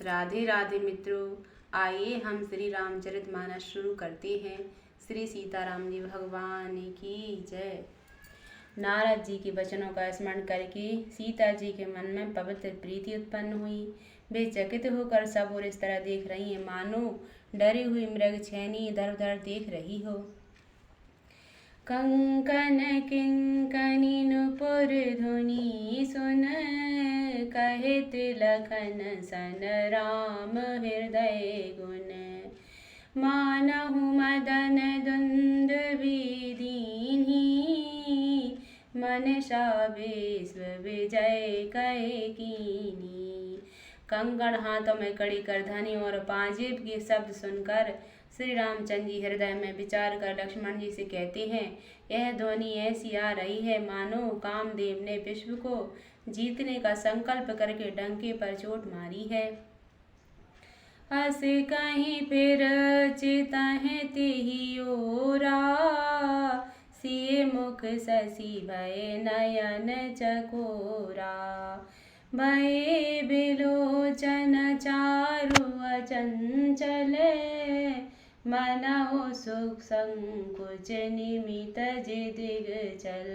राधे राधे मित्रों, आइए हम श्री रामचरितमानस शुरू करते हैं। श्री सीताराम जी भगवान की जय। नारद जी के वचनों का स्मरण करके सीता जी के मन में पवित्र प्रीति उत्पन्न हुई। वे चकित होकर सब और इस तरह देख रही हैं मानो डरी हुई मृग छैनी इधर उधर देख रही हो। कंकन किंकनी नुपुर धुनि सुन, कहित लखन सन राम हृदय गुण। मानहु मदन दुंदुभि दीन्हि, मनसा विश्व विजय कहे कीन्ही। कंकण हाथों में कड़ी कर धनी और पांजेब के शब्द सुनकर श्री रामचंद्र जी हृदय में विचार कर लक्ष्मण जी से कहते हैं, यह ध्वनि ऐसी आ रही है मानो कामदेव ने विश्व को जीतने का संकल्प करके डंके पर चोट मारी है। हस कहीं फिर चितहि तिहि ओरा, सिय मुख शशि भय नयन चकोरा। भय बिलोचन चारु अचंचल, मनहु सुख संकुच निमित जिदिग चल।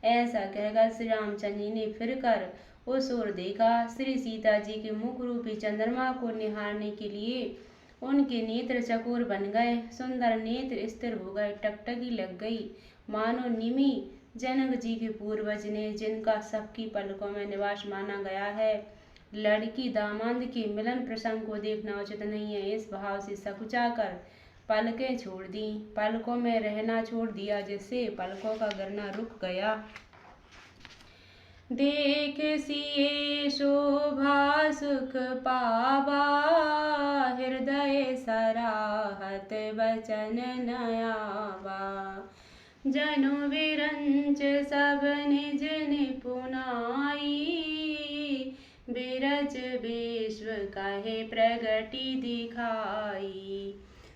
ऐसा कहकर श्री रामचंद्र जी ने फिर कर उस ओर देखा। श्री सीता जी के मुख रूपी चंद्रमा को निहारने के लिए उनके नेत्र चकोर बन गए, सुंदर नेत्र स्थिर हो गए, टकटकी लग गई मानो निमि जनक जी के पूर्वज ने, जिनका सबकी पलकों में निवास माना गया है। लड़की दामाद के मिलन प्रसंग को देखना उचित नहीं है, इस भाव से सकुचा कर पलकें छोड़ दी, पलकों में रहना छोड़ दिया, जिससे पलकों का गिरना रुक गया। देख सिए शोभा सुख पावा, हृदय सराहत वचन नयावा। जनु विरंच सब निज निपुनाई, बिरच विश्व कहे प्रगति दिखाई।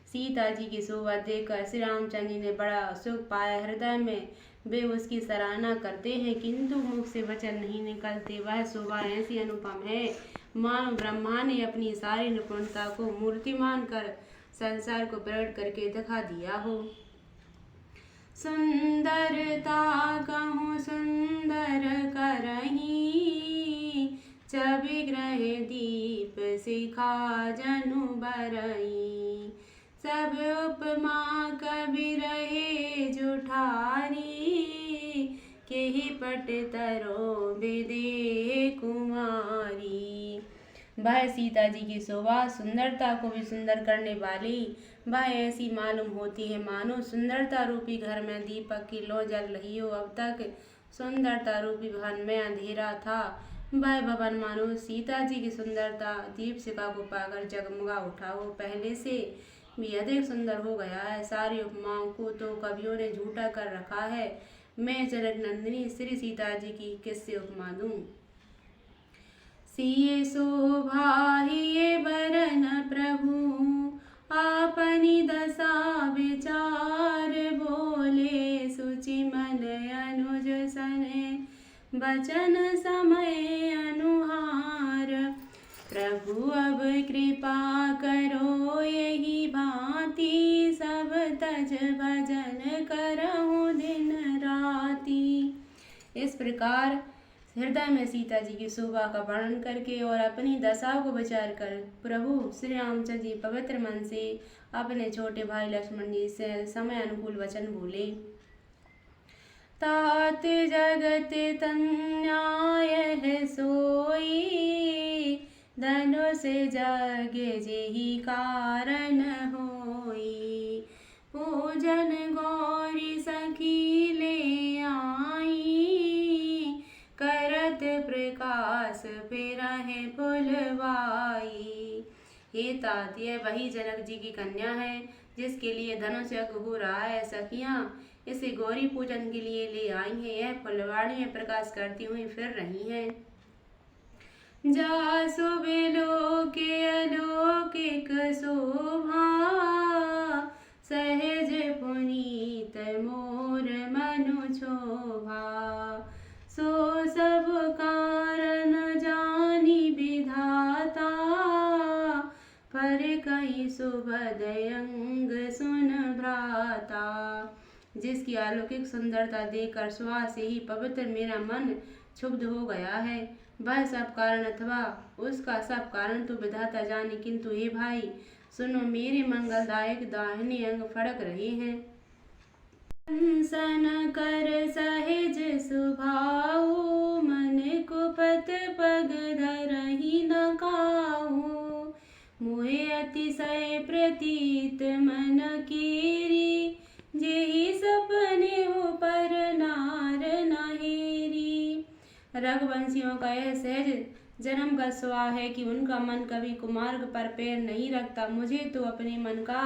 सीता जी की शोभा देखकर श्री रामचंद्र जी ने बड़ा सुख पाया, हृदय में वे उसकी सराहना करते हैं, किंतु मुख से वचन नहीं निकलते। वह शोभा ऐसी अनुपम है मानो ब्रह्मा ने अपनी सारी निपुणता को मूर्तिमान कर संसार को प्रकट करके दिखा दिया हो। सुंदरता कहूँ सुंदर करही, छवि ग्रह दीप शिखा जनु बरई। सब उपमा कवि रहे जुठारी, केहि पट तरो विदेह कुमारी। वह सीता जी की शोभा सुंदरता को भी सुंदर करने वाली, वह ऐसी मालूम होती है मानो सुंदरता रूपी घर में दीपक की लौ जल रही हो। अब तक सुंदरता रूपी भवन में अंधेरा था, वह भवन मानो सीता जी की सुंदरता दीपशिखा को पाकर जगमगा उठा हो, पहले से भी अधिक सुंदर हो गया है। सारी उपमाओं को तो कवियों ने झूठा कर रखा है, मैं जनक नंदिनी श्री सीता जी की किससे उपमा दूं। सिए शोभा हिय बरन प्रभु, आपनी दशा विचार बोले। सुचि मन अनुज सने, बचन समय अनुहार। प्रभु अब कृपा करो यही भांति, सब तज भजन करहु दिन राति। इस प्रकार हृदय में सीता जी की शोभा का वर्णन करके और अपनी दशा को विचार कर प्रभु श्री रामचंद्र जी पवित्र मन से अपने छोटे भाई लक्ष्मण जी से समय अनुकूल वचन बोले। तात जगत तन्याय है सोई, धनुष जग जेहि कारण होई। पूजन गौरी सखी ले आई, करत प्रकाश फिरहि फुलवाई। हे तात, यह वही जनक जी की कन्या है जिसके लिए धनुष यज्ञ हो रहा है। सखियां इसे गौरी पूजन के लिए ले आई हैं, यह फुलवाड़ी में प्रकाश करती हुई फिर रही हैं। जासु बिलोके अलौकिक शोभा, सहज पुनीत मोर मनु क्षोभा। सो सब कारण जानी विधाता, फर कहीं सुभदय अंग सुन भ्राता। जिसकी अलौकिक सुंदरता देखकर स्वभाव से ही पवित्र मेरा मन क्षुब्ध हो गया है। वह सब कारण अथवा उसका सब कारण तो विधाता जाने, किंतु हे भाई सुनो, मेरे मंगलदायक दाहिने अंग फड़क रहे हैं। सन कर सहज सुभाऊ, मन कुपथ पग धरहि न काहू। मोहे अतिशय प्रतीत मन केरी, जेहि सपने हो पर नार नहेरी। रघुवंशियों का यह सहज जन्म का स्वभाव है कि उनका मन कभी कुमार्ग पर पैर नहीं रखता। मुझे तो अपने मन का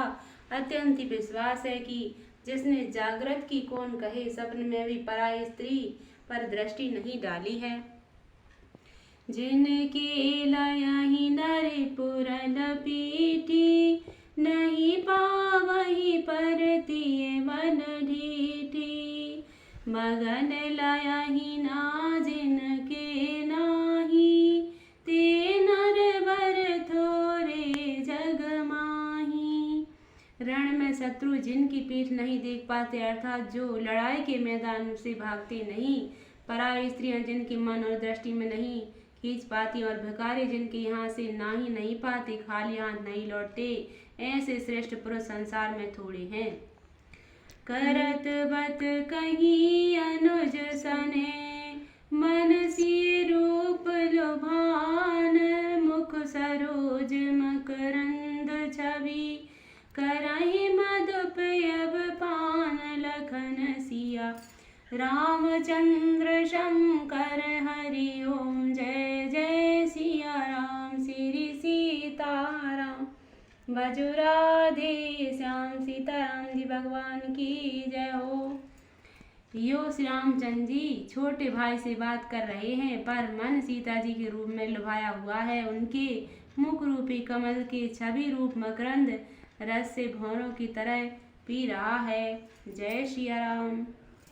अत्यंत ही विश्वास है कि जिसने जागृत की कौन कहे, स्वप्न में भी पराई स्त्री पर दृष्टि नहीं डाली है। जिनके लयहि नरपुर लपीटी, नहीं पावहि परतिय मन ढीठी। मगन लयहि ना जिनके नाही, ते नरवर थोरे जग माही। रण में शत्रु जिनकी पीठ नहीं देख पाते, अर्थात जो लड़ाई के मैदान से भागते नहीं, पराई स्त्रियां जिनकी मन और दृष्टि में नहीं खींच पाती, और भिखारी जिनके यहाँ से नाही नहीं पाते, खाली हाथ नहीं लौटते, ऐसे श्रेष्ठ पुरुष संसार में थोड़े हैं। करत बत कहीं अनुज सने, मन सी रूप लुभान। मुख सरोज मकरंद छवि, करहि मधुप यब पान। लखन सिया रामचंद्र शंकर हरि ओम, जय जय सिया राम श्री सीताराम। भजो राधे श्याम सीताराम जी भगवान की जय हो। यो श्री रामचंद्र जी छोटे भाई से बात कर रहे हैं, पर मन सीता जी के रूप में लुभाया हुआ है। उनके मुख रूपी कमल के छवि रूप मकरंद रस से भौरों की तरह पी रहा है। जय श्री राम।